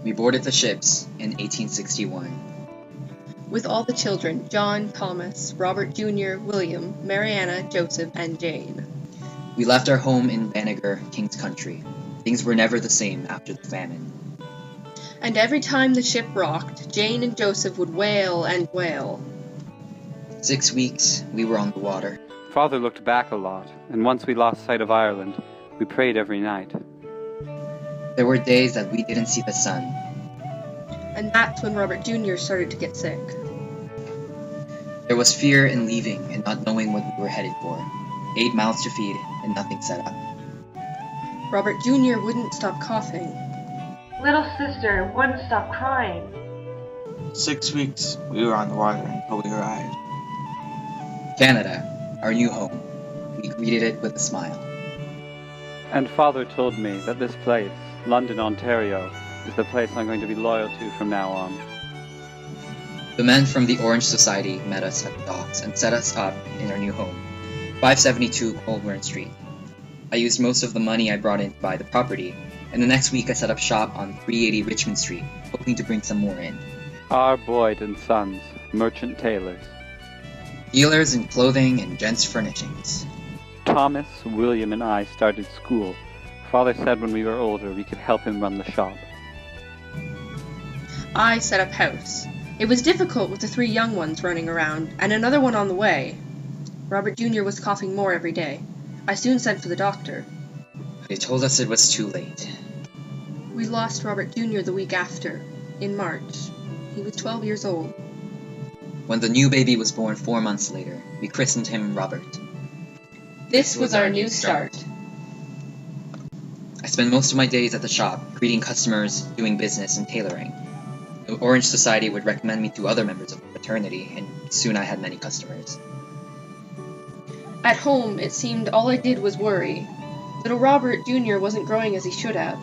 We boarded the ships in 1861. With all the children, John, Thomas, Robert Jr., William, Mariana, Joseph, and Jane. We left our home in Banagher, King's Country. Things were never the same after the famine. And every time the ship rocked, Jane and Joseph would wail and wail. 6 weeks, we were on the water. Father looked back a lot, and once we lost sight of Ireland, we prayed every night. There were days that we didn't see the sun. And that's when Robert Jr. started to get sick. There was fear in leaving and not knowing what we were headed for. 8 mouths to feed and nothing set up. Robert Jr. wouldn't stop coughing. Little sister wouldn't stop crying. 6 weeks, we were on the water until we arrived. Canada, our new home. We greeted it with a smile. And Father told me that this place, London, Ontario, is the place I'm going to be loyal to from now on. The men from the Orange Society met us at the docks and set us up in our new home, 572 Colburn Street. I used most of the money I brought in to buy the property, and the next week I set up shop on 380 Richmond Street, hoping to bring some more in. R. Boyd and Sons, merchant tailors. Dealers in clothing and gents' furnishings. Thomas, William, and I started school. Father said when we were older we could help him run the shop. I set up house. It was difficult with the 3 young ones running around, and another one on the way. Robert Jr. was coughing more every day. I soon sent for the doctor. They told us it was too late. We lost Robert Jr. the week after, in March. He was 12 years old. When the new baby was born 4 months later, we christened him Robert. This was our new start. I spent most of my days at the shop, greeting customers, doing business, and tailoring. The Orange Society would recommend me to other members of the fraternity, and soon I had many customers. At home, it seemed all I did was worry. Little Robert Jr. wasn't growing as he should have,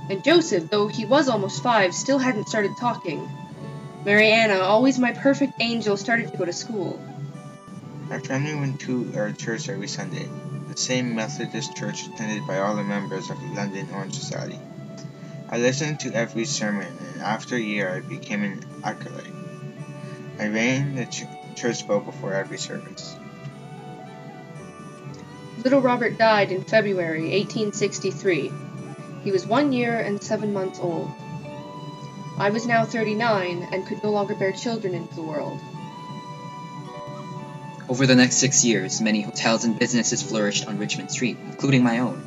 and Joseph, though he was almost 5, still hadn't started talking. Mariana, always my perfect angel, started to go to school. Our family went to our church every Sunday, the same Methodist church attended by all the members of the London Orange Society. I listened to every sermon, and after a year I became an acolyte. I rang the church bell before every service. Little Robert died in February 1863. He was 1 year and 7 months old. I was now 39 and could no longer bear children into the world. Over the next 6 years, many hotels and businesses flourished on Richmond Street, including my own.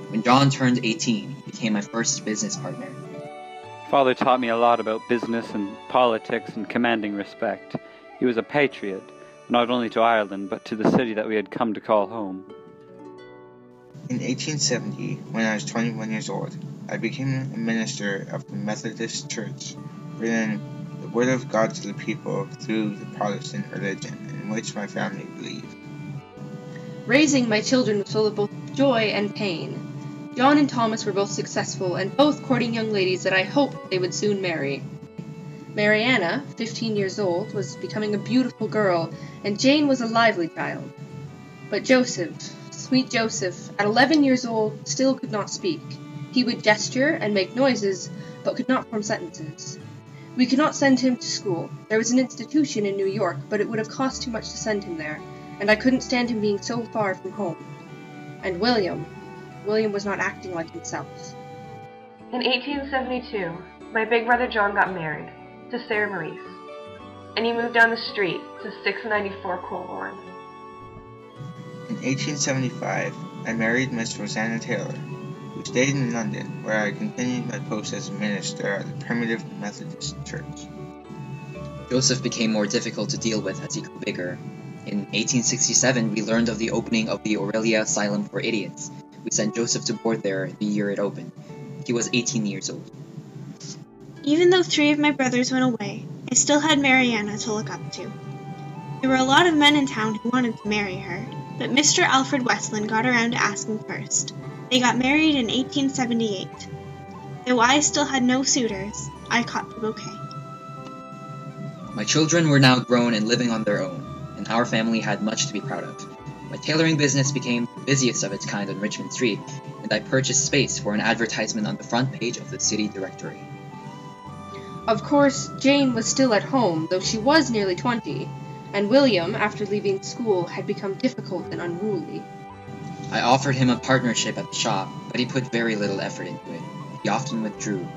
When John turned 18, he became my first business partner. Father taught me a lot about business and politics and commanding respect. He was a patriot, not only to Ireland, but to the city that we had come to call home. In 1870, when I was 21 years old, I became a minister of the Methodist Church, bringing the Word of God to the people through the Protestant religion in which my family believed. Raising my children was full of both joy and pain. John and Thomas were both successful, and both courting young ladies that I hoped they would soon marry. Mariana, 15 years old, was becoming a beautiful girl, and Jane was a lively child. But Joseph, sweet Joseph, at 11 years old, still could not speak. He would gesture and make noises, but could not form sentences. We could not send him to school. There was an institution in New York, but it would have cost too much to send him there, and I couldn't stand him being so far from home. And William was not acting like himself. In 1872, my big brother John got married to Sarah Maurice, and he moved down the street to 694 Colborne. In 1875, I married Miss Rosanna Taylor, who stayed in London, where I continued my post as a minister at the Primitive Methodist Church. Joseph became more difficult to deal with as he grew bigger. In 1867, we learned of the opening of the Aurelia Asylum for Idiots. We sent Joseph to board there the year it opened. He was 18 years old. Even though 3 of my brothers went away, I still had Mariana to look up to. There were a lot of men in town who wanted to marry her, but Mr. Alfred Westland got around to asking first. They got married in 1878. Though I still had no suitors, I caught the bouquet. My children were now grown and living on their own, and our family had much to be proud of. My tailoring business became the busiest of its kind on Richmond Street, and I purchased space for an advertisement on the front page of the city directory. Of course, Jane was still at home, though she was nearly 20, and William, after leaving school, had become difficult and unruly. I offered him a partnership at the shop, but he put very little effort into it. He often withdrew.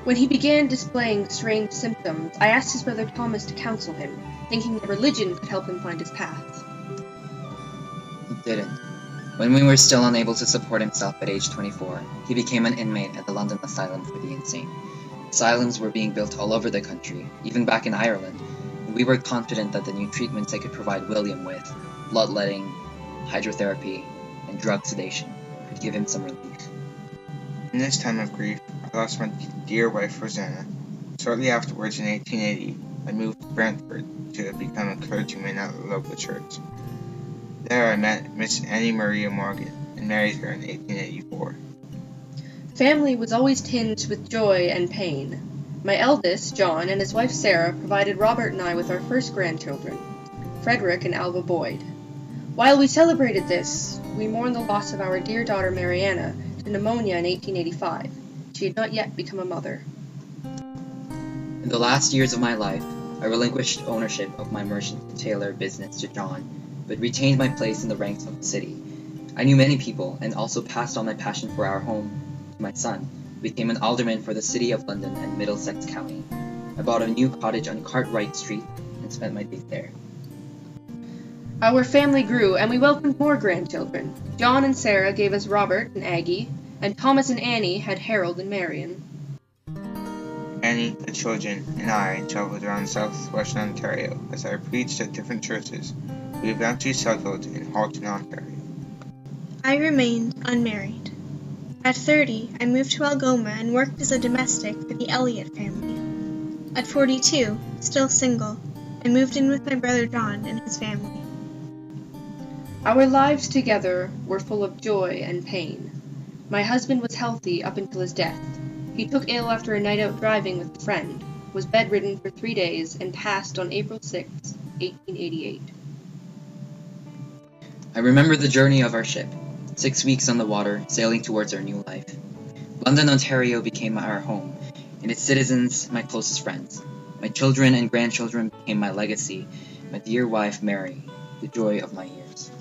When he began displaying strange symptoms, I asked his brother Thomas to counsel him, thinking that religion could help him find his path. He didn't. When we were still unable to support himself at age 24, he became an inmate at the London Asylum for the Insane. Asylums were being built all over the country, even back in Ireland, and we were confident that the new treatments they could provide William with, bloodletting, hydrotherapy, and drug sedation, could give him some relief. In this time of grief, I lost my dear wife Rosanna. Shortly afterwards, in 1880, I moved to Brentford to become a clergyman at a local church. There I met Miss Annie Maria Morgan and married her in 1884. Family was always tinged with joy and pain. My eldest, John, and his wife Sarah provided Robert and I with our first grandchildren, Frederick and Alva Boyd. While we celebrated this, we mourned the loss of our dear daughter Mariana to pneumonia in 1885. She had not yet become a mother. In the last years of my life, I relinquished ownership of my merchant tailor business to John, but retained my place in the ranks of the city. I knew many people, and also passed on my passion for our home to my son, who became an alderman for the City of London and Middlesex County. I bought a new cottage on Cartwright Street and spent my days there. Our family grew, and we welcomed more grandchildren. John and Sarah gave us Robert and Aggie, and Thomas and Annie had Harold and Marion. Annie, the children, and I traveled around southwestern Ontario as I preached at different churches. We eventually settled in Halton, Ontario. I remained unmarried. At 30, I moved to Algoma and worked as a domestic for the Elliott family. At 42, still single, I moved in with my brother John and his family. Our lives together were full of joy and pain. My husband was healthy up until his death. He took ill after a night out driving with a friend, was bedridden for 3 days, and passed on April 6, 1888. I remember the journey of our ship, 6 weeks on the water, sailing towards our new life. London, Ontario became our home, and its citizens my closest friends. My children and grandchildren became my legacy, my dear wife Mary, the joy of my years.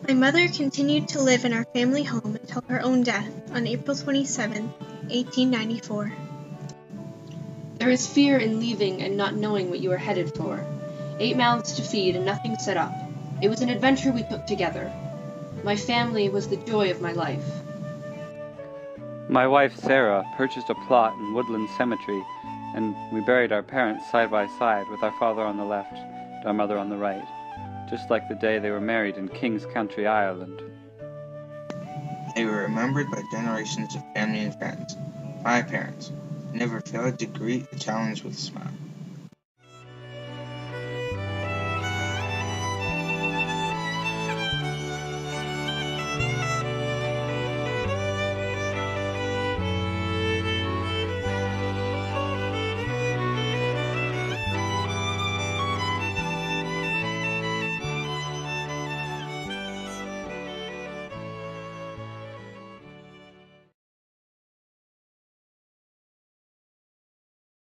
My mother continued to live in our family home until her own death on April 27, 1894. There is fear in leaving and not knowing what you are headed for. 8 mouths to feed and nothing set up. It was an adventure we took together. My family was the joy of my life. My wife Sarah purchased a plot in Woodland Cemetery, and we buried our parents side by side with our father on the left and our mother on the right, just like the day they were married in King's County, Ireland. They were remembered by generations of family and friends. My parents never failed to greet the challenge with a smile.